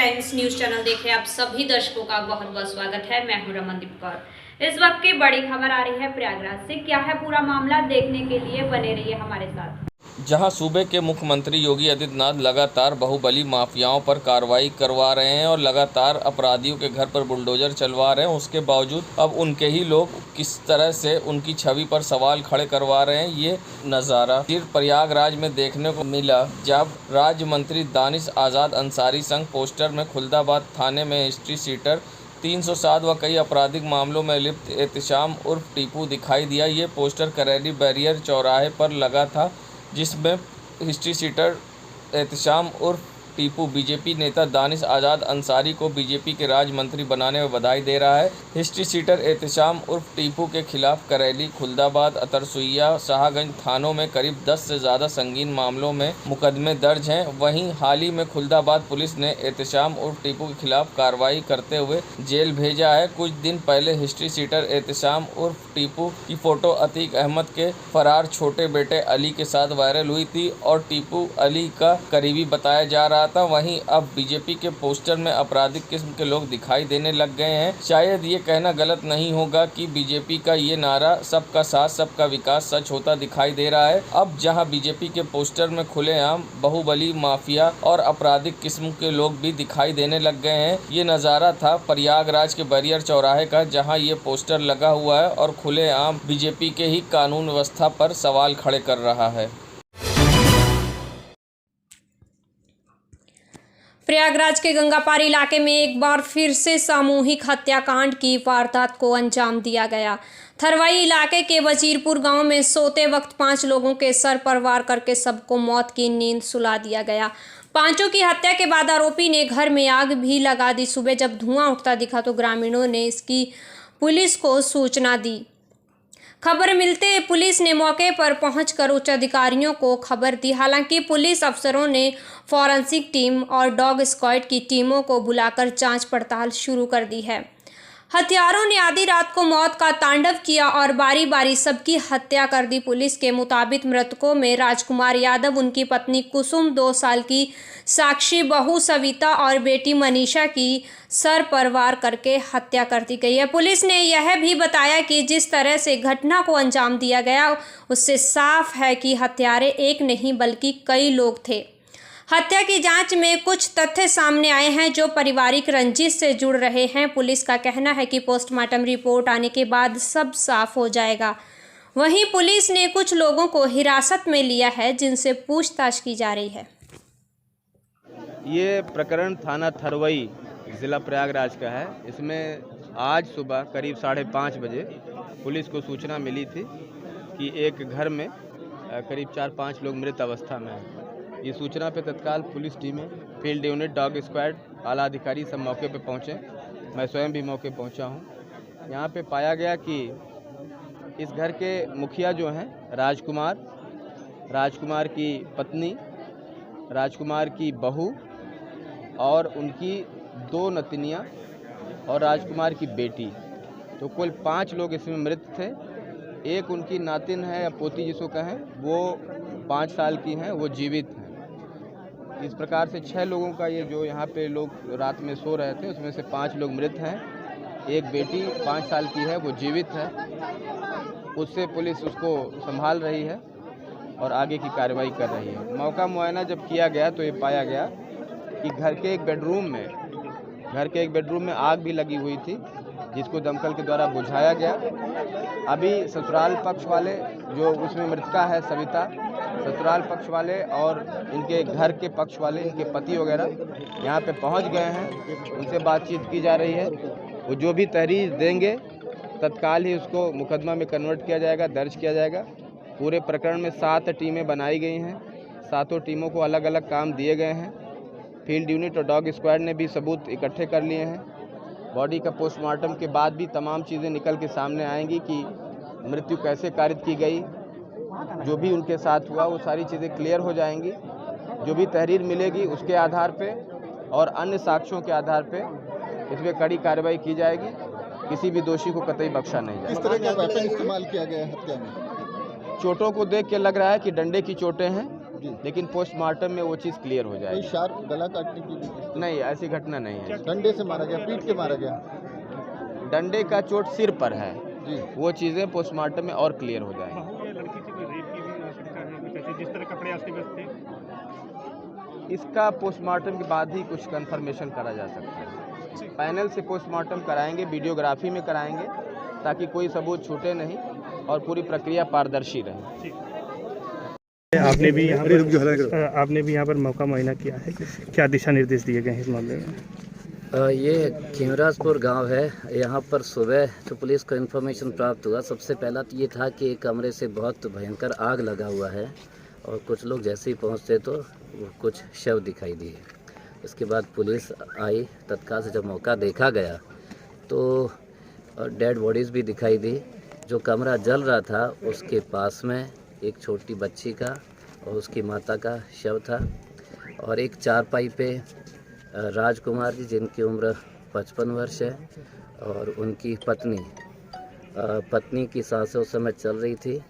Times news channel देख रहे आप सभी दर्शकों का बहुत बहुत स्वागत है। मैं हूं रमनदीप कौर। इस वक्त की बड़ी खबर आ रही है प्रयागराज से। क्या है पूरा मामला, देखने के लिए बने रहिए हमारे साथ। जहां सूबे के मुख्यमंत्री योगी आदित्यनाथ लगातार बाहुबली माफियाओं पर कार्रवाई करवा रहे हैं और लगातार अपराधियों के घर पर बुलडोजर चलवा रहे हैं, उसके बावजूद अब उनके ही लोग किस तरह से उनकी छवि पर सवाल खड़े करवा रहे हैं, ये नज़ारा सिर्फ प्रयागराज में देखने को मिला जब राज्य मंत्री दानिश आज़ाद अंसारी संग पोस्टर में खुलदाबाद थाने में हिस्ट्री शीटर 307 व कई आपराधिक मामलों में लिप्त एहतशाम उर्फ टीपू दिखाई दिया। ये पोस्टर करेली बैरियर चौराहे पर लगा था, जिसमें हिस्ट्री शीटर एहतशाम उर्फ टीपू बीजेपी नेता दानिश आज़ाद अंसारी को बीजेपी के राज्य मंत्री बनाने में बधाई दे रहा है। हिस्ट्री शीटर एहतशाम उर्फ टीपू के खिलाफ करेली, खुलदाबाद, अतरसुइया, शाहगंज थानों में करीब 10 से ज़्यादा संगीन मामलों में मुकदमे दर्ज हैं। वहीं हाल ही में खुलदाबाद पुलिस ने एहतशाम उर्फ टीपू के खिलाफ कार्रवाई करते हुए जेल भेजा है। कुछ दिन पहले हिस्ट्री शीटर एहतशाम उर्फ टीपू की फोटो अतीक अहमद के फरार छोटे बेटे अली के साथ वायरल हुई थी और टीपू अली का करीबी बताया जा रहा था। वहीं अब बीजेपी के पोस्टर में आपराधिक किस्म के लोग दिखाई देने लग गए हैं। शायद ये कहना गलत नहीं होगा कि बीजेपी का ये नारा सबका साथ सबका विकास सच होता दिखाई दे रहा है। अब जहां बीजेपी के पोस्टर में खुलेआम बाहुबली माफिया और आपराधिक किस्म के लोग भी दिखाई देने लग गए हैं। ये नज़ारा था प्रयागराज के बैरियर चौराहे का, जहाँ ये पोस्टर लगा हुआ है और खुलेआम बीजेपी के ही कानून व्यवस्था पर सवाल खड़े कर रहा है। प्रयागराज के गंगापार इलाके में एक बार फिर से सामूहिक हत्याकांड की वारदात को अंजाम दिया गया। थरवाई इलाके के वजीरपुर गांव में सोते वक्त 5 लोगों के सर पर वार करके सबको मौत की नींद सुला दिया गया। पांचों की हत्या के बाद आरोपी ने घर में आग भी लगा दी। सुबह जब धुआं उठता दिखा तो ग्रामीणों ने इसकी पुलिस को सूचना दी। खबर मिलते पुलिस ने मौके पर पहुंचकर उच्च अधिकारियों को खबर दी। हालांकि पुलिस अफसरों ने फॉरेंसिक टीम और डॉग स्क्वाड की टीमों को बुलाकर जांच पड़ताल शुरू कर दी है। हत्यारों ने आधी रात को मौत का तांडव किया और बारी बारी सबकी हत्या कर दी। पुलिस के मुताबिक मृतकों में राजकुमार यादव, उनकी पत्नी कुसुम, 2 साल की साक्षी, बहू सविता और बेटी मनीषा की सर पर वार करके हत्या कर दी गई है। पुलिस ने यह भी बताया कि जिस तरह से घटना को अंजाम दिया गया उससे साफ है कि हत्यारे एक नहीं बल्कि कई लोग थे। हत्या की जांच में कुछ तथ्य सामने आए हैं जो पारिवारिक रंजिश से जुड़ रहे हैं। पुलिस का कहना है कि पोस्टमार्टम रिपोर्ट आने के बाद सब साफ हो जाएगा। वहीं पुलिस ने कुछ लोगों को हिरासत में लिया है जिनसे पूछताछ की जा रही है। ये प्रकरण थाना थरवई ज़िला प्रयागराज का है। इसमें आज सुबह करीब 5:30 बजे पुलिस को सूचना मिली थी कि एक घर में करीब 4-5 लोग मृत अवस्था में हैं। ये सूचना पे तत्काल पुलिस टीमें, फील्ड यूनिट, डॉग स्क्वाड, आला अधिकारी सब मौके पे पहुँचे। मैं स्वयं भी मौके पहुँचा हूँ। यहाँ पे पाया गया कि इस घर के मुखिया जो हैं राजकुमार, राजकुमार की पत्नी, राजकुमार की बहू और उनकी 2 नतनियाँ और राजकुमार की बेटी, तो कुल 5 लोग इसमें मृत थे। एक उनकी नातिन है या पोती जिसको कहें, वो 5 साल की हैं, वो जीवित हैं। इस प्रकार से 6 लोगों का ये जो यहाँ पे लोग रात में सो रहे थे उसमें से 5 लोग मृत हैं। एक बेटी 5 साल की है, वो जीवित है। उससे पुलिस उसको संभाल रही है और आगे की कार्रवाई कर रही है। मौका मुआयना जब किया गया तो ये पाया गया कि घर के एक बेडरूम में आग भी लगी हुई थी, जिसको दमकल के द्वारा बुझाया गया। अभी ससुराल पक्ष वाले, जो उसमें मृतका है सविता, ससुराल पक्ष वाले और इनके घर के पक्ष वाले, इनके पति वगैरह यहाँ पे पहुँच गए हैं। उनसे बातचीत की जा रही है। वो जो भी तहरीर देंगे तत्काल ही उसको मुकदमा में कन्वर्ट किया जाएगा, दर्ज किया जाएगा। पूरे प्रकरण में 7 टीमें बनाई गई हैं। 7 टीमों को अलग अलग काम दिए गए हैं। फील्ड यूनिट और डॉग स्क्वाड ने भी सबूत इकट्ठे कर लिए हैं। बॉडी का पोस्टमार्टम के बाद भी तमाम चीज़ें निकल के सामने आएंगी कि मृत्यु कैसे कारित की गई, जो भी उनके साथ हुआ वो सारी चीज़ें क्लियर हो जाएंगी। जो भी तहरीर मिलेगी उसके आधार पे और अन्य साक्ष्यों के आधार पे इसमें कड़ी कार्रवाई की जाएगी। किसी भी दोषी को कतई बख्शा नहीं जाएगा। किस तरह का वेपन इस्तेमाल किया गया है हत्या में? चोटों को देख के लग रहा है कि डंडे की चोटें हैं, जी। लेकिन पोस्टमार्टम में वो चीज़ क्लियर हो कोई जाएगी। शार्प गला काटने की भी? नहीं, ऐसी घटना नहीं है। डंडे से मारा गया, पीट के मारा गया? डंडे का चोट सिर पर है, जी। वो चीज़ें पोस्टमार्टम में और क्लियर हो जाएंगी। बहू या लड़की से कोई रेप की भी आशंका है, कुछ ऐसे जिस तरह कपड़े अस्त व्यस्त थे? इसका पोस्टमार्टम के बाद ही कुछ कंफर्मेशन करा जा सकता है। पैनल से पोस्टमार्टम कराएंगे, वीडियोग्राफी में कराएंगे, ताकि कोई सबूत छूटे नहीं और पूरी प्रक्रिया पारदर्शी रहे। आपने भी यहाँ पर मौका मुआयना किया है, क्या दिशा निर्देश दिए गए हैं इस मामले में? ये खिमराजपुर गांव है। यहाँ पर सुबह जो पुलिस को इन्फॉर्मेशन प्राप्त हुआ, सबसे पहला तो ये था कि एक कमरे से बहुत भयंकर आग लगा हुआ है और कुछ लोग जैसे ही पहुँचते तो कुछ शव दिखाई दिए। इसके बाद पुलिस आई, तत्काल से जब मौका देखा गया तो डेड बॉडीज़ भी दिखाई दी। जो कमरा जल रहा था उसके पास में एक छोटी बच्ची का और उसकी माता का शव था और एक चारपाई पे राजकुमार जी जिनकी उम्र 55 वर्ष है और उनकी पत्नी की सांसें उस समय चल रही थी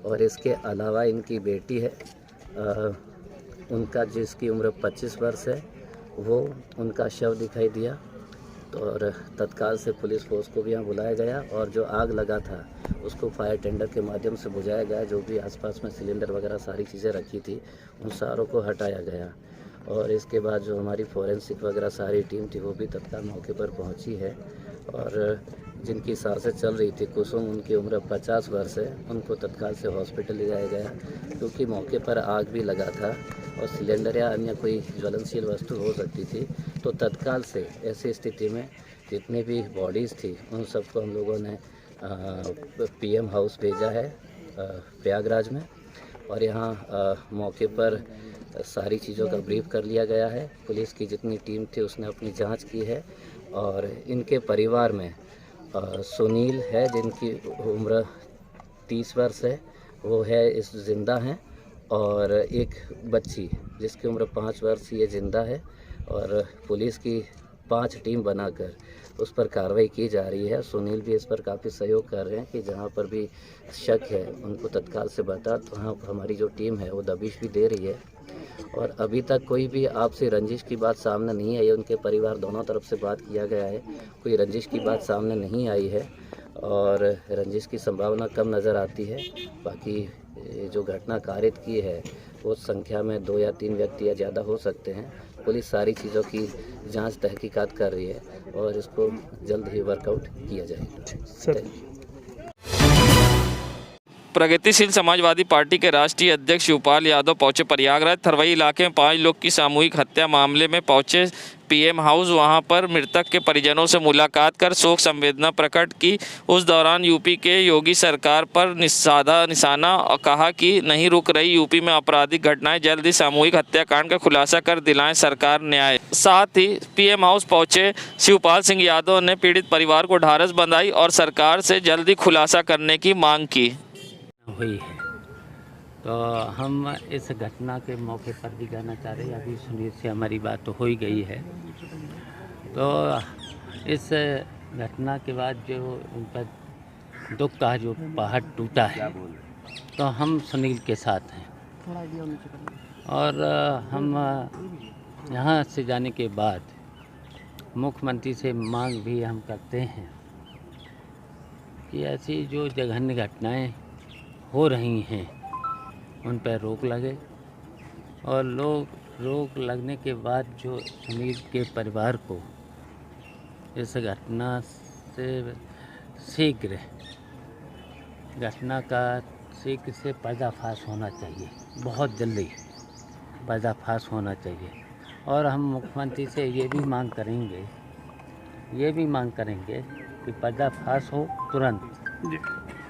और इसके अलावा इनकी बेटी है, उनका जिसकी उम्र 25 वर्ष है, वो उनका शव दिखाई दिया। तो और तत्काल से पुलिस फोर्स को भी यहाँ बुलाया गया और जो आग लगा था उसको फायर टेंडर के माध्यम से बुझाया गया। जो भी आसपास में सिलेंडर वगैरह सारी चीज़ें रखी थी उन सारों को हटाया गया और इसके बाद जो हमारी फोरेंसिक वगैरह सारी टीम थी वो भी तत्काल मौके पर पहुंची है और जिनकी सांसें चल रही थी कुसुम, उनकी उम्र 50 वर्ष है, उनको तत्काल से हॉस्पिटल ले जाया गया क्योंकि मौके पर आग भी लगा था और सिलेंडर या अन्य कोई ज्वलनशील वस्तु हो सकती थी। तो तत्काल से ऐसी स्थिति में जितनी भी बॉडीज़ थी उन सबको हम लोगों ने PM हाउस भेजा है प्रयागराज में और यहाँ मौके पर सारी चीज़ों का ब्रीफ कर लिया गया है। पुलिस की जितनी टीम थी उसने अपनी जांच की है और इनके परिवार में सुनील है जिनकी उम्र 30 वर्ष है, वो है इस जिंदा हैं और एक बच्ची जिसकी उम्र 5 वर्ष ये जिंदा है और पुलिस की 5 टीम बनाकर उस पर कार्रवाई की जा रही है। सुनील भी इस पर काफ़ी सहयोग कर रहे हैं कि जहां पर भी शक है उनको तत्काल से बता, तो वहाँ हमारी जो टीम है वो दबिश भी दे रही है और अभी तक कोई भी आपसी रंजिश की बात सामने नहीं आई। उनके परिवार दोनों तरफ से बात किया गया है, कोई रंजिश की बात सामने नहीं आई है और रंजिश की संभावना कम नज़र आती है। बाकी जो घटना कारित की है वो संख्या में 2 या 3 व्यक्ति या ज़्यादा हो सकते हैं। पुलिस सारी चीज़ों की जांच तहकीकात कर रही है और इसको जल्द ही वर्कआउट किया जाएगा। प्रगतिशील समाजवादी पार्टी के राष्ट्रीय अध्यक्ष शिवपाल यादव पहुंचे प्रयागराज। थरवई इलाके में 5 लोग की सामूहिक हत्या मामले में पहुंचे PM हाउस। वहां पर मृतक के परिजनों से मुलाकात कर शोक संवेदना प्रकट की। उस दौरान यूपी के योगी सरकार पर निशाना और कहा कि नहीं रुक रही यूपी में आपराधिक घटनाएं, जल्द ही सामूहिक हत्याकांड का खुलासा कर दिलाएं सरकार न्याय। साथ ही PM हाउस पहुंचे शिवपाल सिंह यादव ने पीड़ित परिवार को ढाढ़स बंधाई और सरकार से जल्दी खुलासा करने की मांग की हुई है। तो हम इस घटना के मौके पर भी कहना चाह रहे हैं, अभी सुनील से हमारी बात तो हो ही गई है। तो इस घटना के बाद जो उन पर दुख का जो पहाड़ टूटा है तो हम सुनील के साथ हैं और हम यहाँ से जाने के बाद मुख्यमंत्री से मांग भी हम करते हैं कि ऐसी जो जघन्य घटनाएं हो रही हैं उन पर रोक लगे और रोक लगने के बाद जो सुनील के परिवार को इस घटना से शीघ्र से पर्दाफाश होना चाहिए, बहुत जल्दी पर्दाफाश होना चाहिए। और हम मुख्यमंत्री से ये भी मांग करेंगे कि पर्दाफाश हो तुरंत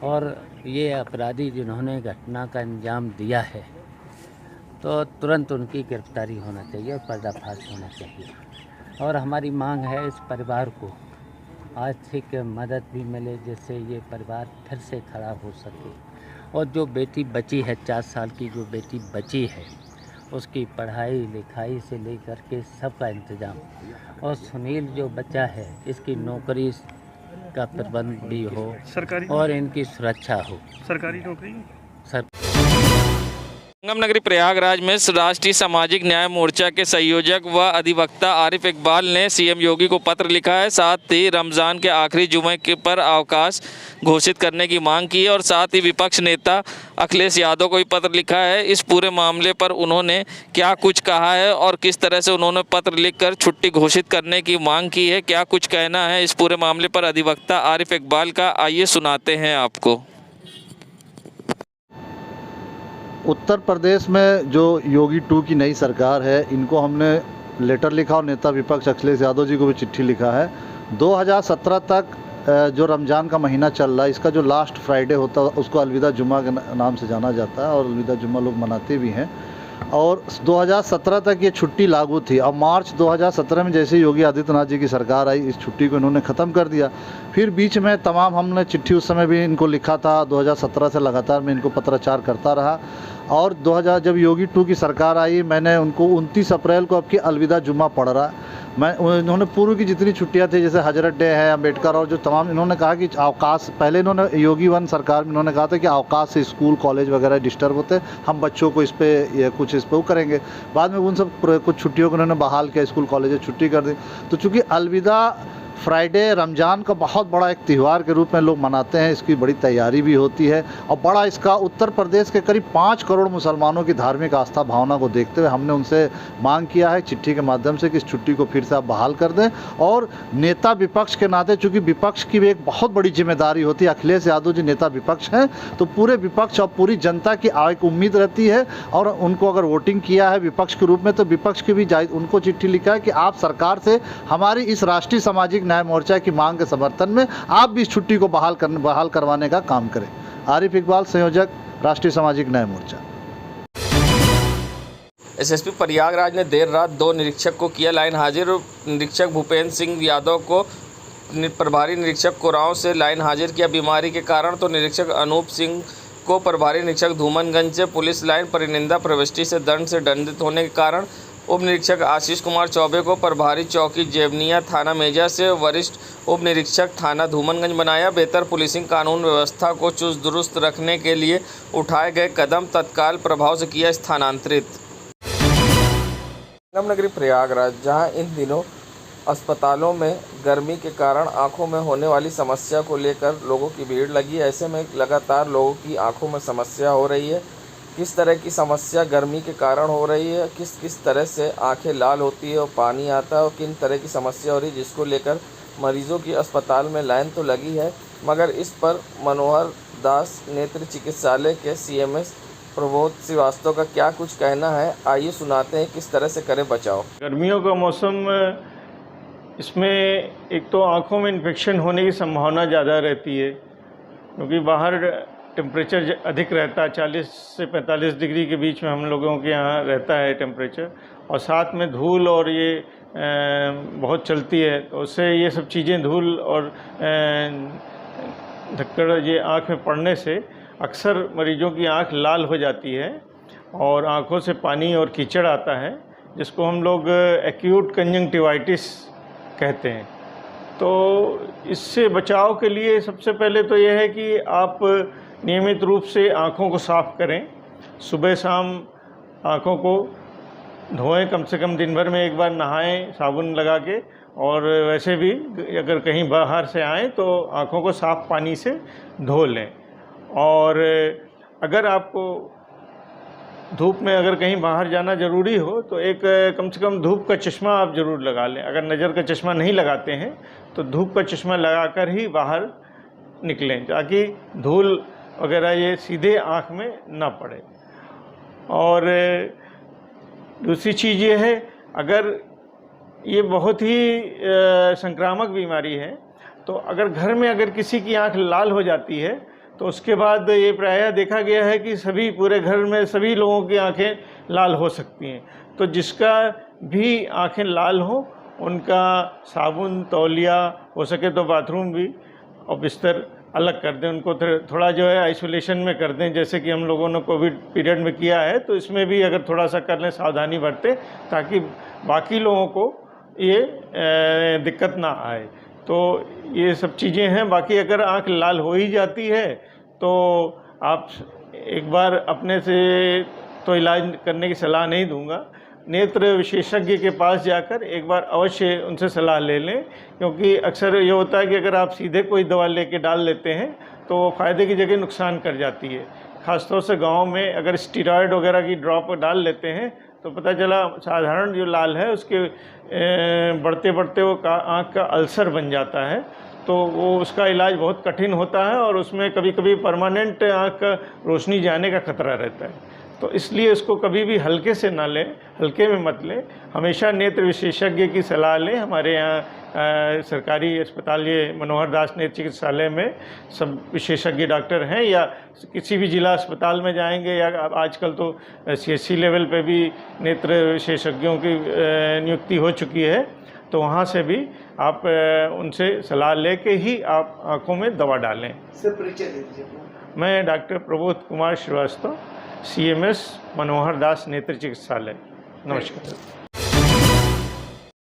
और ये अपराधी जिन्होंने घटना का अंजाम दिया है तो तुरंत उनकी गिरफ्तारी होना चाहिए और पर्दाफाश होना चाहिए। और हमारी मांग है इस परिवार को आर्थिक मदद भी मिले जिससे ये परिवार फिर से खड़ा हो सके और जो बेटी बची है 4 साल की जो बेटी बची है उसकी पढ़ाई लिखाई से लेकर के सबका इंतज़ाम और सुनील जो बच्चा है इसकी नौकरी का प्रबंध भी हो सरकारी और इनकी सुरक्षा हो। सरकारी नौकरी संगम नगरी प्रयागराज में राष्ट्रीय सामाजिक न्याय मोर्चा के संयोजक व अधिवक्ता आरिफ इकबाल ने सीएम योगी को पत्र लिखा है। साथ ही रमज़ान के आखिरी जुमे के पर अवकाश घोषित करने की मांग की है और साथ ही विपक्ष नेता अखिलेश यादव को भी पत्र लिखा है। इस पूरे मामले पर उन्होंने क्या कुछ कहा है और किस तरह से उन्होंने पत्र लिखकर छुट्टी घोषित करने की मांग की है, क्या कुछ कहना है इस पूरे मामले पर अधिवक्ता आरिफ इकबाल का, आइए सुनाते हैं आपको। उत्तर प्रदेश में जो योगी 2 की नई सरकार है, इनको हमने लेटर लिखा और नेता विपक्ष अखिलेश यादव जी को भी चिट्ठी लिखा है। 2017 तक जो रमज़ान का महीना चल रहा है, इसका जो लास्ट फ्राइडे होता है उसको अलविदा जुम्मा के नाम से जाना जाता है और अलविदा जुम्मा लोग मनाते भी हैं। और 2017 तक ये छुट्टी लागू थी। अब मार्च 2017 में जैसे योगी आदित्यनाथ जी की सरकार आई, इस छुट्टी को इन्होंने ख़त्म कर दिया। फिर बीच में तमाम हमने चिट्ठी उस समय भी इनको लिखा था। 2017 से लगातार मैं इनको पत्राचार करता रहा और 2000 जब योगी 2 की सरकार आई, मैंने उनको 29 अप्रैल को अब की अलविदा जुम्मा पढ़ रहा। इन्होंने पूर्व की जितनी छुट्टियां थी, जैसे हजरत डे है, अम्बेडकर और जो तमाम, इन्होंने कहा कि अवकाश, पहले इन्होंने योगी 1 सरकार में इन्होंने कहा था कि अवकाश से स्कूल कॉलेज वगैरह डिस्टर्ब होते, हम बच्चों को इस पर कुछ इस पर वो करेंगे। बाद में उन सब कुछ छुट्टियों को उन्होंने बहाल किया, स्कूल कॉलेज छुट्टी कर दी। तो चूँकि अलविदा फ्राइडे रमज़ान का बहुत बड़ा एक त्यौहार के रूप में लोग मनाते हैं, इसकी बड़ी तैयारी भी होती है और बड़ा इसका उत्तर प्रदेश के करीब 5 करोड़ मुसलमानों की धार्मिक आस्था भावना को देखते हुए हमने उनसे मांग किया है चिट्ठी के माध्यम से कि इस छुट्टी को फिर से आप बहाल कर दें। और नेता विपक्ष के नाते, चूँकि विपक्ष की भी एक बहुत बड़ी जिम्मेदारी होती है, अखिलेश यादव जी नेता विपक्ष हैं, तो पूरे विपक्ष और पूरी जनता की एक उम्मीद रहती है और उनको अगर वोटिंग किया है विपक्ष के रूप में, तो विपक्ष की भी उनको चिट्ठी लिखा है कि आप सरकार से हमारी इस राष्ट्रीय सामाजिक न्याय मोर्चा की मांग के समर्थन में आप भी इस छुट्टी को बहाल करवाने का काम करें। आरिफ इकबाल, संयोजक, राष्ट्रीय सामाजिक न्याय मोर्चा। एसएसपी प्रयागराज ने देर रात 2 निरीक्षक को किया लाइन हाजिर। निरीक्षक भूपेंद्र सिंह यादव को प्रभारी निरीक्षक कोरांव से लाइन हाजिर किया बीमारी के कारण, तो निरीक्षक अनूप सिंह को प्रभारी निरीक्षक धूमनगंज से पुलिस लाइन परिनिंदा प्रविष्टि से दंड से दंडित होने के कारण उप निरीक्षक आशीष कुमार चौबे को प्रभारी चौकी जेवनिया थाना मेजा से वरिष्ठ उप निरीक्षक थाना धूमनगंज बनाया। बेहतर पुलिसिंग कानून व्यवस्था को चुस्त दुरुस्त रखने के लिए उठाए गए कदम तत्काल प्रभाव से किया स्थानांतरित। संगम नगरी प्रयागराज, जहां इन दिनों अस्पतालों में गर्मी के कारण आंखों में होने वाली समस्या को लेकर लोगों की भीड़ लगी। ऐसे में लगातार लोगों की आंखों में समस्या हो रही है। किस तरह की समस्या गर्मी के कारण हो रही है, किस तरह से आंखें लाल होती है और पानी आता है और किन तरह की समस्या हो रही है, जिसको लेकर मरीजों की अस्पताल में लाइन तो लगी है, मगर इस पर मनोहर दास नेत्र चिकित्सालय के सीएमएस प्रबोध श्रीवास्तव का क्या कुछ कहना है, आइए सुनाते हैं किस तरह से करें बचाव। गर्मियों का मौसम, इसमें एक तो आँखों में इन्फेक्शन होने की संभावना ज़्यादा रहती है क्योंकि बाहर टेम्परेचर अधिक रहता है, 40 से 45 डिग्री के बीच में हम लोगों के यहाँ रहता है टेम्परेचर, और साथ में धूल और ये बहुत चलती है, तो उससे ये सब चीज़ें, धूल और धक्कड़ ये आँख में पड़ने से अक्सर मरीजों की आँख लाल हो जाती है और आँखों से पानी और कीचड़ आता है, जिसको हम लोग एक्यूट कंजंक्टिवाइटिस कहते हैं। तो इससे बचाव के लिए सबसे पहले तो यह है कि आप नियमित रूप से आँखों को साफ़ करें, सुबह शाम आँखों को धोएं, कम से कम दिन भर में एक बार नहाएं साबुन लगा के, और वैसे भी अगर कहीं बाहर से आएँ तो आँखों को साफ़ पानी से धो लें। और अगर आपको धूप में अगर कहीं बाहर जाना ज़रूरी हो तो एक कम से कम धूप का चश्मा आप ज़रूर लगा लें। अगर नज़र का चश्मा नहीं लगाते हैं तो धूप का चश्मा लगाकर ही बाहर निकलें, ताकि धूल वगैरह ये सीधे आँख में ना पड़े। और दूसरी चीज़ ये है, अगर ये बहुत ही संक्रामक बीमारी है, तो अगर घर में अगर किसी की आँख लाल हो जाती है तो उसके बाद ये प्रायः देखा गया है कि सभी पूरे घर में सभी लोगों की आंखें लाल हो सकती हैं। तो जिसका भी आंखें लाल हो उनका साबुन, तौलिया, हो सके तो बाथरूम भी और बिस्तर अलग कर दें, उनको थोड़ा जो है आइसोलेशन में कर दें, जैसे कि हम लोगों ने कोविड पीरियड में किया है। तो इसमें भी अगर थोड़ा सा कर लें, सावधानी बरतें, ताकि बाकी लोगों को ये दिक्कत ना आए। तो ये सब चीज़ें हैं। बाकी अगर आँख लाल हो ही जाती है तो आप एक बार अपने से तो इलाज करने की सलाह नहीं दूंगा। नेत्र विशेषज्ञ के पास जाकर एक बार अवश्य उनसे सलाह ले लें, क्योंकि अक्सर ये होता है कि अगर आप सीधे कोई दवा लेके डाल लेते हैं तो वो फ़ायदे की जगह नुकसान कर जाती है। ख़ासतौर से गांव में अगर स्टीरॉयड वगैरह की ड्रॉप डाल लेते हैं तो पता चला साधारण जो लाल है उसके बढ़ते बढ़ते वो आँख का अल्सर बन जाता है, तो वो उसका इलाज बहुत कठिन होता है और उसमें कभी कभी परमानेंट आँख का रोशनी जाने का खतरा रहता है। तो इसलिए इसको कभी भी हल्के से ना लें, हल्के में मत लें, हमेशा नेत्र विशेषज्ञ की सलाह लें। हमारे यहाँ सरकारी अस्पताल ये मनोहर दास नेत्र चिकित्सालय में सब विशेषज्ञ डॉक्टर हैं, या किसी भी जिला अस्पताल में जाएंगे, या आजकल तो CHC लेवल पे भी नेत्र विशेषज्ञों की नियुक्ति हो चुकी है, तो वहाँ से भी आप उनसे सलाह लेके ही आप आँखों में दवा डालें। सर परिचय दे दीजिए। मैं डॉक्टर प्रबोध कुमार श्रीवास्तव, CMS मनोहर दास नेत्र चिकित्सालय। नमस्कार।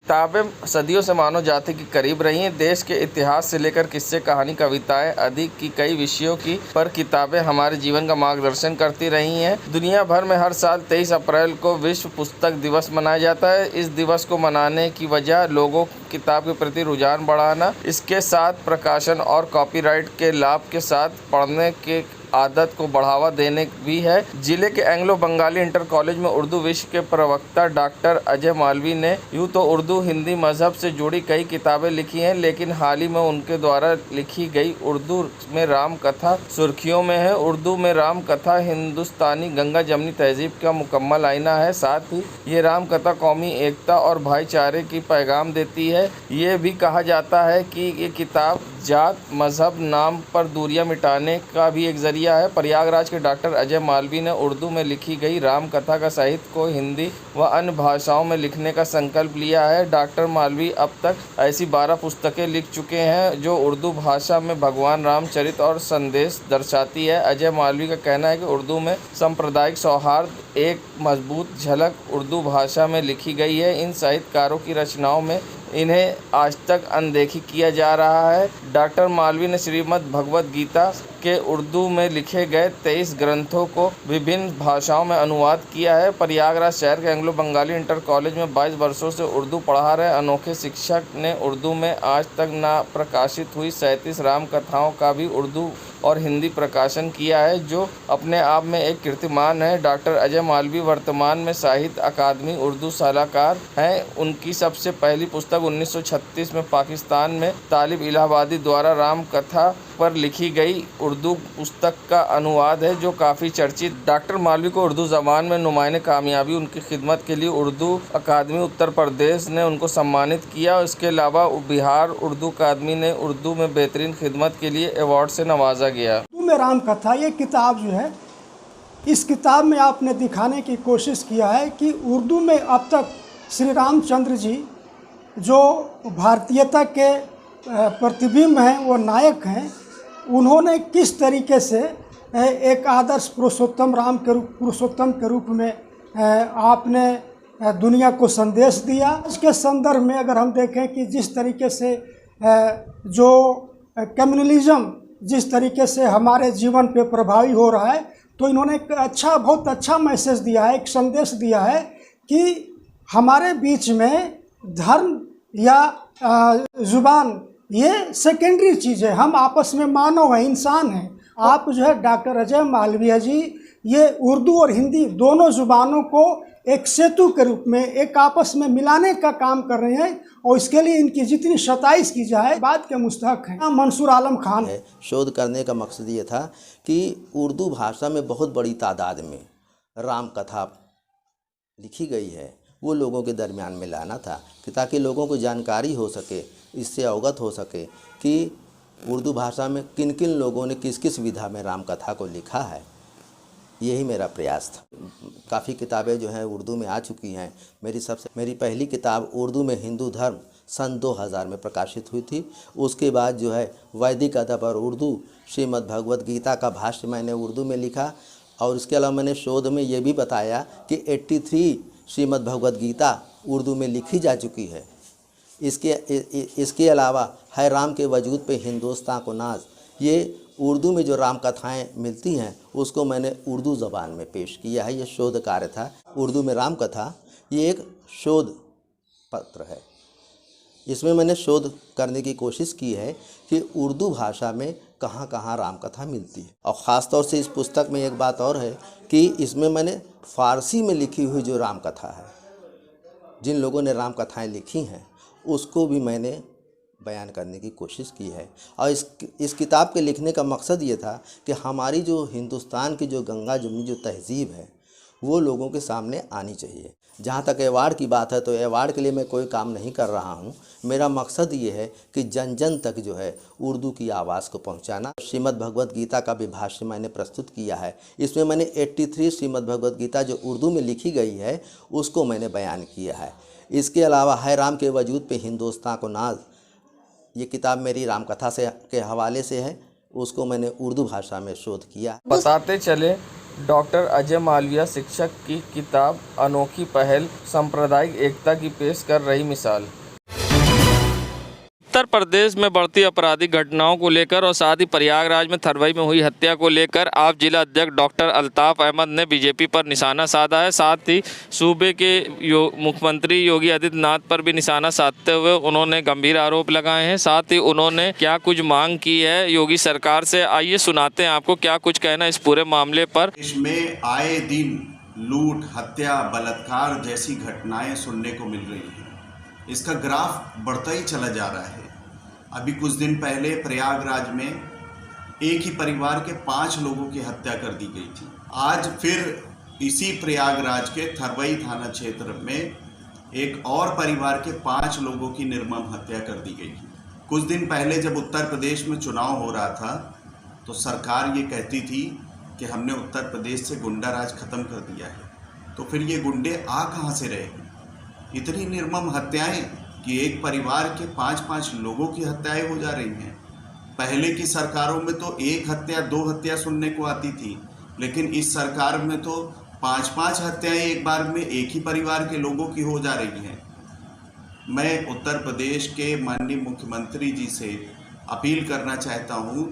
किताबें सदियों से मानव जाति के करीब रही हैं। देश के इतिहास से लेकर किस्से, कहानी, कविताएं आदि की कई विषयों की पर किताबें हमारे जीवन का मार्गदर्शन करती रही हैं। दुनिया भर में हर साल 23 अप्रैल को विश्व पुस्तक दिवस मनाया जाता है। इस दिवस को मनाने की वजह लोगों को किताब के प्रति रुझान बढ़ाना, इसके साथ प्रकाशन और कॉपीराइट के लाभ के साथ पढ़ने के आदत को बढ़ावा देने भी है। जिले के एंग्लो बंगाली इंटर कॉलेज में उर्दू विषय के प्रवक्ता डॉक्टर अजय मालवी ने यूँ तो उर्दू हिंदी मजहब से जुड़ी कई किताबें लिखी हैं, लेकिन हाल ही में उनके द्वारा लिखी गई उर्दू में राम कथा सुर्खियों में है। उर्दू में राम कथा हिंदुस्तानी गंगा जमनी तहजीब का मुकम्मल आईना है। साथ ही ये राम कथा कौमी एकता और भाईचारे की पैगाम देती है। ये भी कहा जाता है कि ये किताब जात मजहब नाम पर दूरियां मिटाने का भी एक जरिया है। प्रयागराज के डॉक्टर अजय मालवी ने उर्दू में लिखी गई राम कथा का साहित्य को हिंदी व अन्य भाषाओं में लिखने का संकल्प लिया है। डॉक्टर मालवी अब तक ऐसी 12 पुस्तकें लिख चुके हैं जो उर्दू भाषा में भगवान रामचरित और संदेश दर्शाती है। अजय मालवी का कहना है कि उर्दू में सांप्रदायिक सौहार्द एक मजबूत झलक उर्दू भाषा में लिखी गई है। इन साहित्यकारों की रचनाओं में इन्हें आज तक अनदेखी किया जा रहा है। डॉक्टर मालवी ने श्रीमद् भगवद गीता के उर्दू में लिखे गए 23 ग्रंथों को विभिन्न भाषाओं में अनुवाद किया है। प्रयागराज शहर के एंग्लो बंगाली इंटर कॉलेज में 22 वर्षों से उर्दू पढ़ा रहे अनोखे शिक्षक ने उर्दू में आज तक ना प्रकाशित हुई 37 राम कथाओं का भी उर्दू और हिंदी प्रकाशन किया है, जो अपने आप में एक कीर्तिमान है। डॉक्टर अजय मालवी वर्तमान में साहित्य अकादमी उर्दू सलाहकार हैं। उनकी सबसे पहली पुस्तक 1936 में पाकिस्तान में तालिब इलाहाबादी द्वारा राम कथा पर लिखी गई उर्दू पुस्तक का अनुवाद है, जो काफ़ी चर्चित। डॉक्टर मालवी को उर्दू ज़बान में नुमाइंदे कामयाबी उनकी खिदमत के लिए उर्दू अकादमी उत्तर प्रदेश ने उनको सम्मानित किया। इसके अलावा बिहार उर्दू अकादमी ने उर्दू में बेहतरीन खिदमत के लिए अवार्ड से नवाजा गया। उर्दू में राम कथा ये किताब जो है, इस किताब में आपने दिखाने की कोशिश किया है कि उर्दू में अब तक श्री रामचंद्र जी जो भारतीयता के प्रतिबिंब हैं, वो नायक हैं, उन्होंने किस तरीके से एक आदर्श पुरुषोत्तम के रूप में आपने दुनिया को संदेश दिया। इसके संदर्भ में अगर हम देखें कि जिस तरीके से जो कम्युनलिज्म जिस तरीके से हमारे जीवन पे प्रभावी हो रहा है, तो इन्होंने एक बहुत अच्छा मैसेज दिया है, एक संदेश दिया है कि हमारे बीच में धर्म या ज़ुबान ये सेकेंडरी चीज़ है, हम आपस में मानव हैं, इंसान हैं। आप जो है डॉक्टर अजय मालवीय जी ये उर्दू और हिंदी दोनों ज़ुबानों को एक सेतु के रूप में एक आपस में मिलाने का काम कर रहे हैं, और इसके लिए इनकी जितनी 27 की जाए बाद के मुस्तहक हैं। मंसूर आलम खान है। शोध करने का मकसद ये था कि उर्दू भाषा में बहुत बड़ी तादाद में राम कथा लिखी गई है, वो लोगों के दरमियान में लाना था कि ताकि लोगों को जानकारी हो सके, इससे अवगत हो सके कि उर्दू भाषा में किन किन लोगों ने किस किस विधा में राम कथा को लिखा है। यही मेरा प्रयास था। काफ़ी किताबें जो हैं उर्दू में आ चुकी हैं। मेरी पहली किताब उर्दू में हिंदू धर्म सन 2000 में प्रकाशित हुई थी। उसके बाद जो है वैदिक अदब और उर्दू श्रीमद् भगवद गीता का भाष्य मैंने उर्दू में लिखा, और इसके अलावा मैंने शोध में ये भी बताया कि 83 श्रीमद् भगवद गीता उर्दू में लिखी जा चुकी है। इसके अलावा है राम के वजूद पे हिंदुस्तान को नाज, ये उर्दू में जो राम कथाएँ मिलती हैं उसको मैंने उर्दू ज़बान में पेश किया है। ये शोध कार्य था। उर्दू में राम कथा ये एक शोध पत्र है। इसमें मैंने शोध करने की कोशिश की है कि उर्दू भाषा में कहाँ कहाँ राम कथा मिलती है। और ख़ास तौर से इस पुस्तक में एक बात और है कि इसमें मैंने फ़ारसी में लिखी हुई जो राम कथा है, जिन लोगों ने राम कथाएँ लिखी हैं उसको भी मैंने बयान करने की कोशिश की है। और इस किताब के लिखने का मकसद ये था कि हमारी जो हिंदुस्तान की जो गंगा जमुनी जो तहज़ीब है वो लोगों के सामने आनी चाहिए। जहाँ तक अवार्ड की बात है तो अवार्ड के लिए मैं कोई काम नहीं कर रहा हूँ। मेरा मकसद ये है कि जन जन तक जो है उर्दू की आवाज़ को पहुँचाना। श्रीमद् भगवत गीता का भी भाष्य मैंने प्रस्तुत किया है। इसमें मैंने 83 श्रीमद् भगवत गीता जो उर्दू में लिखी गई है उसको मैंने बयान किया है। इसके अलावा है राम के वजूद पे हिंदुस्तान को नाज, ये किताब मेरी रामकथा से के हवाले से है, उसको मैंने उर्दू भाषा में शोध किया। बताते चले डॉक्टर अजय मालविया शिक्षक की किताब अनोखी पहल सांप्रदायिक एकता की पेश कर रही मिसाल। उत्तर प्रदेश में बढ़ती आपराधिक घटनाओं को लेकर और साथ ही प्रयागराज में थरवई में हुई हत्या को लेकर आप जिला अध्यक्ष डॉक्टर अल्ताफ अहमद ने बीजेपी पर निशाना साधा है। साथ ही सूबे के मुख्यमंत्री योगी आदित्यनाथ पर भी निशाना साधते हुए उन्होंने गंभीर आरोप लगाए हैं। साथ ही उन्होंने क्या कुछ मांग की है योगी सरकार से, आइए सुनाते हैं आपको क्या कुछ कहना इस पूरे मामले पर। इसमें आए दिन लूट, हत्या, बलात्कार जैसी घटनाएं सुनने को मिल रही हैं। इसका ग्राफ बढ़ता ही चला जा रहा है। अभी कुछ दिन पहले प्रयागराज में एक ही परिवार के 5 लोगों की हत्या कर दी गई थी। आज फिर इसी प्रयागराज के थरवई थाना क्षेत्र में एक और परिवार के 5 लोगों की निर्मम हत्या कर दी गई। कुछ दिन पहले जब उत्तर प्रदेश में चुनाव हो रहा था तो सरकार ये कहती थी कि हमने उत्तर प्रदेश से गुंडा राज खत्म कर दिया है। तो फिर ये गुंडे आ कहाँ से रहे? इतनी निर्मम हत्याएं कि एक परिवार के 5-5 लोगों की हत्याएं हो जा रही हैं। पहले की सरकारों में तो 1 हत्या 2 हत्या सुनने को आती थी, लेकिन इस सरकार में तो 5-5 हत्याएं एक बार में एक ही परिवार के लोगों की हो जा रही हैं। मैं उत्तर प्रदेश के माननीय मुख्यमंत्री जी से अपील करना चाहता हूं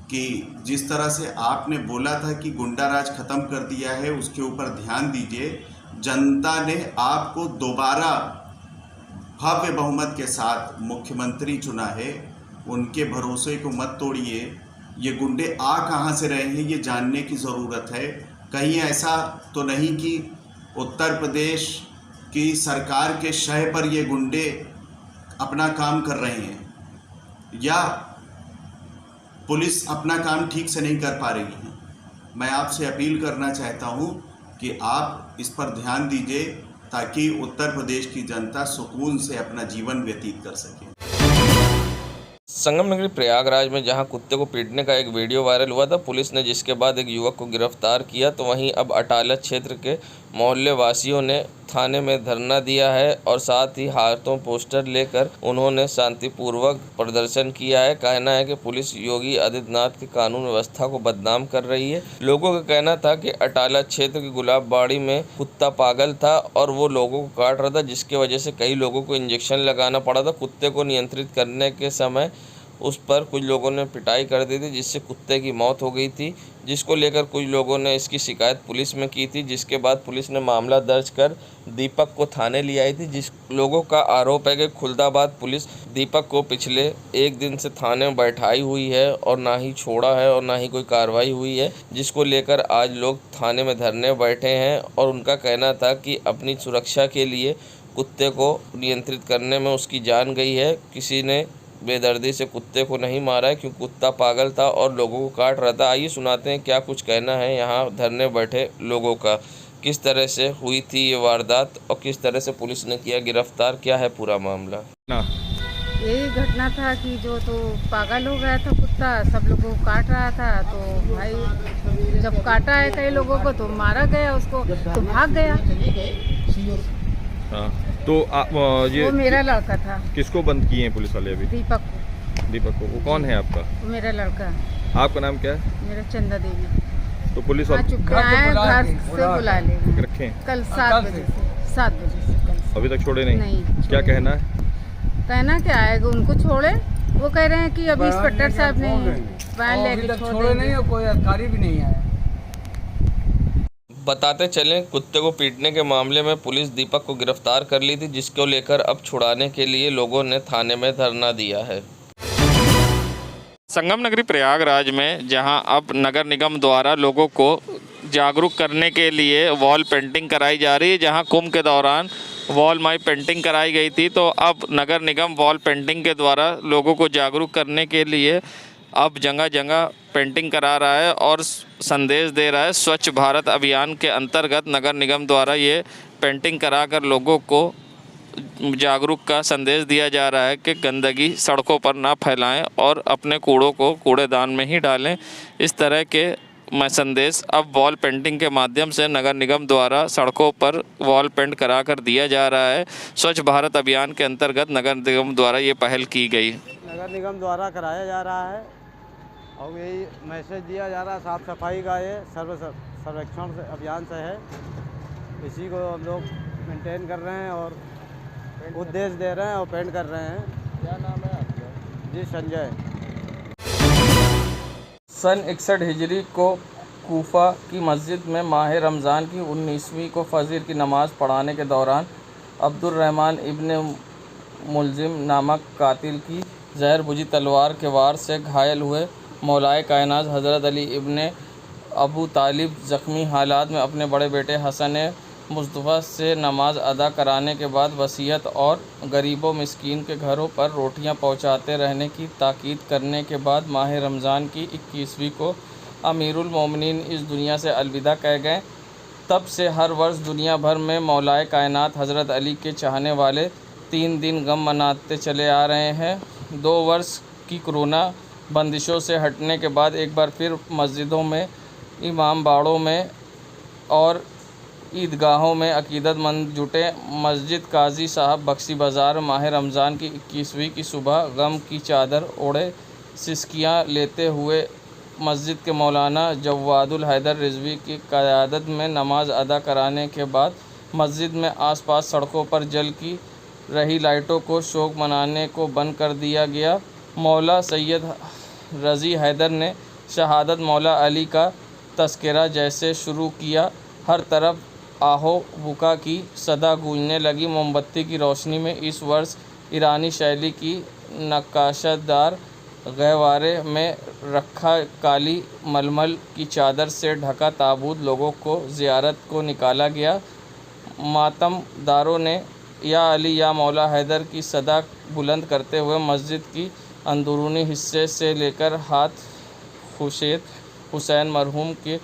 कि जिस तरह से आपने बोला था कि गुंडा राज खत्म कर दिया है, उसके ऊपर ध्यान दीजिए। जनता ने आपको दोबारा भव्य बहुमत के साथ मुख्यमंत्री चुना है, उनके भरोसे को मत तोड़िए। ये गुंडे आ कहाँ से रहे हैं ये जानने की ज़रूरत है। कहीं ऐसा तो नहीं कि उत्तर प्रदेश की सरकार के शह पर ये गुंडे अपना काम कर रहे हैं या पुलिस अपना काम ठीक से नहीं कर पा रही है। मैं आपसे अपील करना चाहता हूँ कि आप इस पर ध्यान दीजिए ताकि उत्तर प्रदेश की जनता सुकून से अपना जीवन व्यतीत कर सके। संगम नगरी प्रयागराज में जहां कुत्ते को पीटने का एक वीडियो वायरल हुआ था, पुलिस ने जिसके बाद एक युवक को गिरफ्तार किया, तो वहीं अब अटाला क्षेत्र के मोहल्ले वासियों ने थाने में धरना दिया है और साथ ही हाथों पोस्टर लेकर उन्होंने शांतिपूर्वक प्रदर्शन किया है। कहना है कि पुलिस योगी आदित्यनाथ की कानून व्यवस्था को बदनाम कर रही है। लोगों का कहना था कि अटाला क्षेत्र की गुलाबबाड़ी में कुत्ता पागल था और वो लोगों को काट रहा था, जिसकी वजह से कई लोगों को इंजेक्शन लगाना पड़ा था। कुत्ते को नियंत्रित करने के समय उस पर कुछ लोगों ने पिटाई कर दी थी, जिससे कुत्ते की मौत हो गई थी, जिसको लेकर कुछ लोगों ने इसकी शिकायत पुलिस में की थी, जिसके बाद पुलिस ने मामला दर्ज कर दीपक को थाने ले आई थी। जिस लोगों का आरोप है कि खुलदाबाद पुलिस दीपक को पिछले 1 दिन से थाने में बैठाई हुई है और ना ही छोड़ा है और ना ही कोई कार्रवाई हुई है, जिसको लेकर आज लोग थाने में धरने बैठे हैं। और उनका कहना था कि अपनी सुरक्षा के लिए कुत्ते को नियंत्रित करने में उसकी जान गई है। किसी ने बेदर्दी से कुत्ते को नहीं मारा है क्योंकि कुत्ता पागल था और लोगों को काट रहा था। आइए सुनाते हैं क्या कुछ कहना है यहाँ धरने बैठे लोगों का, किस तरह से हुई थी ये वारदात और किस तरह से पुलिस ने किया गिरफ्तार, क्या है पूरा मामला। यही घटना था कि जो तो पागल हो गया था कुत्ता, सब लोगों को काट रहा था। तो भाई जब काटा है कई लोगों को तो मारा गया उसको, तो भाग गया। हाँ, तो ये वो मेरा लड़का था। किसको बंद किए हैं पुलिस वाले अभी? दीपक को। दीपक को। वो कौन है आपका? वो मेरा लड़का। आपका नाम क्या है? मेरा चंदा देवी। तो पुलिस वाले चुपके आए, घर से बुला ले रखें कल 7 बजे से 7 बजे से कल। अभी तक छोड़े नहीं? नहीं। क्या कहना है? कहना क्या आएगा, उनको छोड़े वो कह रहे हैं कि अभी इंस्पेक्टर साहब ने वैन लेके छोड़े नहीं और कोई अधिकारी भी नहीं आया। बताते चलें, कुत्ते को पीटने के मामले में पुलिस दीपक को गिरफ्तार कर ली थी, जिसको लेकर अब छुड़ाने के लिए लोगों ने थाने में धरना दिया है। संगम नगरी प्रयागराज में जहां अब नगर निगम द्वारा लोगों को जागरूक करने के लिए वॉल पेंटिंग कराई जा रही है। जहां कुंभ के दौरान वॉल माई पेंटिंग कराई गई थी, तो अब नगर निगम वॉल पेंटिंग के द्वारा लोगों को जागरूक करने के लिए अब जगह जगह पेंटिंग करा रहा है और संदेश दे रहा है। स्वच्छ भारत अभियान के अंतर्गत नगर निगम द्वारा ये पेंटिंग कराकर लोगों को जागरूक का संदेश दिया जा रहा है कि गंदगी सड़कों पर ना फैलाएं और अपने कूड़ों को कूड़ेदान में ही डालें। इस तरह के संदेश अब वॉल पेंटिंग के माध्यम से नगर निगम द्वारा सड़कों पर वॉल पेंट कराकर दिया जा रहा है। स्वच्छ भारत अभियान के अंतर्गत नगर निगम द्वारा ये पहल की गई। नगर निगम द्वारा कराया जा रहा है और यही मैसेज दिया जा रहा है साफ़ सफाई का, ये सर्वेक्षण से अभियान से है। इसी को हम लोग मेंटेन कर रहे हैं और उद्देश्य दे रहे हैं और पेंट कर रहे हैं। क्या नाम है आपका? जी, संजय। सन 61 हिजरी को कूफा की मस्जिद में माह रमज़ान की 19वीं को फजर की नमाज़ पढ़ाने के दौरान अब्दुल रहमान इब्ने मुलजिम नामक कातिल की जहर बुझी तलवार के वार से घायल हुए मौलाए कायनात हज़रत अली इब्ने अबू तालिब ज़ख्मी हालात में अपने बड़े बेटे हसन मुस्तफ़ा से नमाज अदा कराने के बाद वसीयत और गरीबों मिस्कीन के घरों पर रोटियां पहुंचाते रहने की ताकीद करने के बाद माह रमज़ान की 21वीं को अमीरुल मोमिनीन इस दुनिया से अलविदा कह गए। तब से हर वर्ष दुनिया भर में मौलाए कायनात हज़रत अली के चाहने वाले 3 दिन गम मनाते चले आ रहे हैं। 2 वर्ष की कोरोना बंदिशों से हटने के बाद एक बार फिर मस्जिदों में, इमाम बाड़ों में और ईदगाहों में अकीदतमंद जुटे। मस्जिद काजी साहब बख्शी बाज़ार माह रमज़ान की 21वीं की सुबह गम की चादर ओढ़े सिसकियाँ लेते हुए मस्जिद के मौलाना जवादुल हैदर रिजवी की क़यादत में नमाज अदा कराने के बाद मस्जिद में आसपास सड़कों पर जल की रही लाइटों को शौक मनाने को बंद कर दिया गया। मौला सैयद रज़ी हैदर ने शहादत मौला अली का तस्करा जैसे शुरू किया। हर तरफ आहो बुका की सदा गूंजने लगी। मोमबत्ती की रोशनी में इस वर्ष ईरानी शैली की नक्काशदार गहवारे में रखा काली मलमल की चादर से ढका ताबूत लोगों को ज़ियारत को निकाला गया। मातमदारों ने या अली या मौला हैदर की सदा बुलंद करते हुए मस्जिद की अंदरूनी हिस्से से लेकर हाथ हुसैन मरहूम के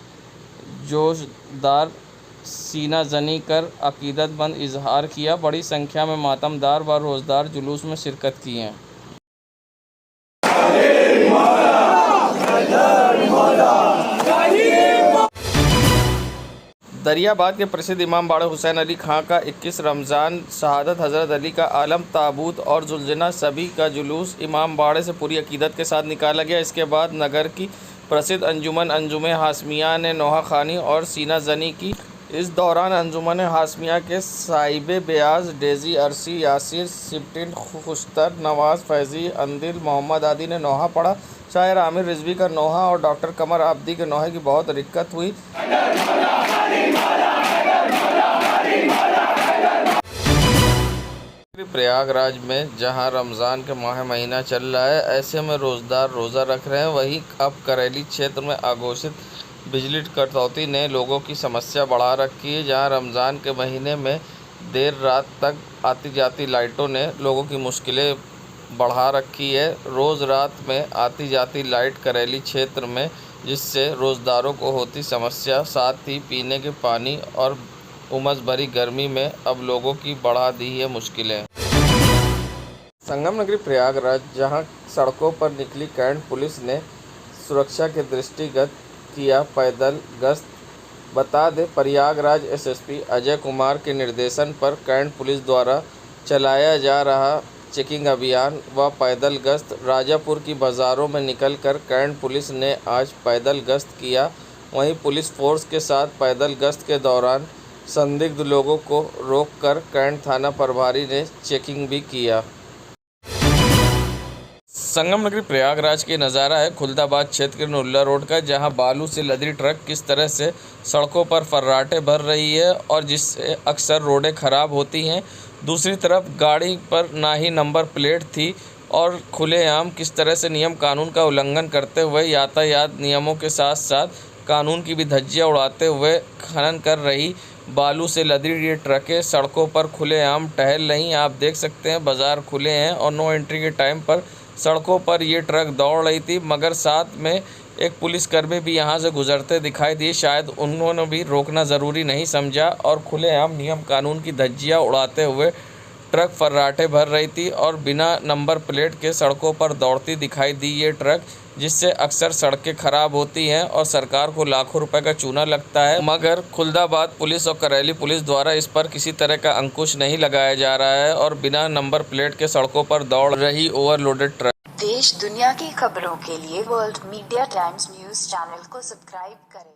जोशदार सीना जनी कर अकीदतमंद इजहार किया। बड़ी संख्या में मातमदार व रोज़दार जुलूस में शिरकत की हैं। दरियाबाद के प्रसिद्ध इमाम बाड़ा हुसैन अली खां का 21 रमज़ान शहादत हज़रत अली का आलम ताबूत और जुलजना सभी का जुलूस इमाम बाड़े से पूरी अकीदत के साथ निकाला गया। इसके बाद नगर की प्रसिद्ध अंजुम हाशमिया ने नोहा खानी और सीना जनी की। इस दौरान अंजुमन हाशमिया के साहिबे बेयाज, डेज़ी, अरसी, यासिर, सिप्टिन, खुश्तर, नवाज़, फैज़ी, अंदिल, मोहम्मद आदि ने नोहा पढ़ा। शायर आमिर रिजवी का नोहा और डॉक्टर कमर आब्दी के नोहे की बहुत दिक्कत हुई। प्रयागराज में जहां रमज़ान के माह महीना चल रहा है, ऐसे में रोज़दार रोज़ा रख रहे हैं। वहीं अब करेली क्षेत्र में आघोषित बिजली कटौती ने लोगों की समस्या बढ़ा रखी है। जहां रमज़ान के महीने में देर रात तक आती जाती लाइटों ने लोगों की मुश्किलें बढ़ा रखी है। रोज़ रात में आती जाती लाइट करेली क्षेत्र में, जिससे रोज़दारों को होती समस्या, साथ ही पीने के पानी और उमस भरी गर्मी में अब लोगों की बढ़ा दी है मुश्किलें। संगम नगरी प्रयागराज जहां सड़कों पर निकली कैंट पुलिस ने सुरक्षा के दृष्टिगत किया पैदल गश्त। बता दें, प्रयागराज एसएसपी अजय कुमार के निर्देशन पर कैंट पुलिस द्वारा चलाया जा रहा चेकिंग अभियान व पैदल गश्त राजापुर की बाज़ारों में निकलकर कैंट पुलिस ने आज पैदल गश्त किया। वहीं पुलिस फोर्स के साथ पैदल गश्त के दौरान संदिग्ध लोगों को रोककर कैंट थाना प्रभारी ने चेकिंग भी किया। संगम नगरी प्रयागराज के नज़ारा है खुलदाबाद क्षेत्र के नुल्ला रोड का, जहां बालू से लदी ट्रक किस तरह से सड़कों पर फर्राटे भर रही है और जिससे अक्सर रोडें ख़राब होती हैं। दूसरी तरफ गाड़ी पर ना ही नंबर प्लेट थी और खुलेआम किस तरह से नियम कानून का उल्लंघन करते हुए यातायात नियमों के साथ साथ कानून की भी धज्जियां उड़ाते हुए खनन कर रही बालू से लदी ये ट्रकें सड़कों पर खुलेआम टहल रही। आप देख सकते हैं बाज़ार खुले हैं और नो एंट्री के टाइम पर सड़कों पर ये ट्रक दौड़ रही थी, मगर साथ में एक पुलिसकर्मी भी यहाँ से गुजरते दिखाई दिए। शायद उन्होंने भी रोकना ज़रूरी नहीं समझा और खुलेआम नियम कानून की धज्जियां उड़ाते हुए ट्रक फर्राटे भर रही थी और बिना नंबर प्लेट के सड़कों पर दौड़ती दिखाई दी ये ट्रक, जिससे अक्सर सड़कें ख़राब होती हैं और सरकार को लाखों रुपए का चूना लगता है। मगर खुलदाबाद पुलिस और करैली पुलिस द्वारा इस पर किसी तरह का अंकुश नहीं लगाया जा रहा है और बिना नंबर प्लेट के सड़कों पर दौड़ रही ओवरलोडेड ट्रक। देश दुनिया की खबरों के लिए world media times news channel को सब्सक्राइब करें।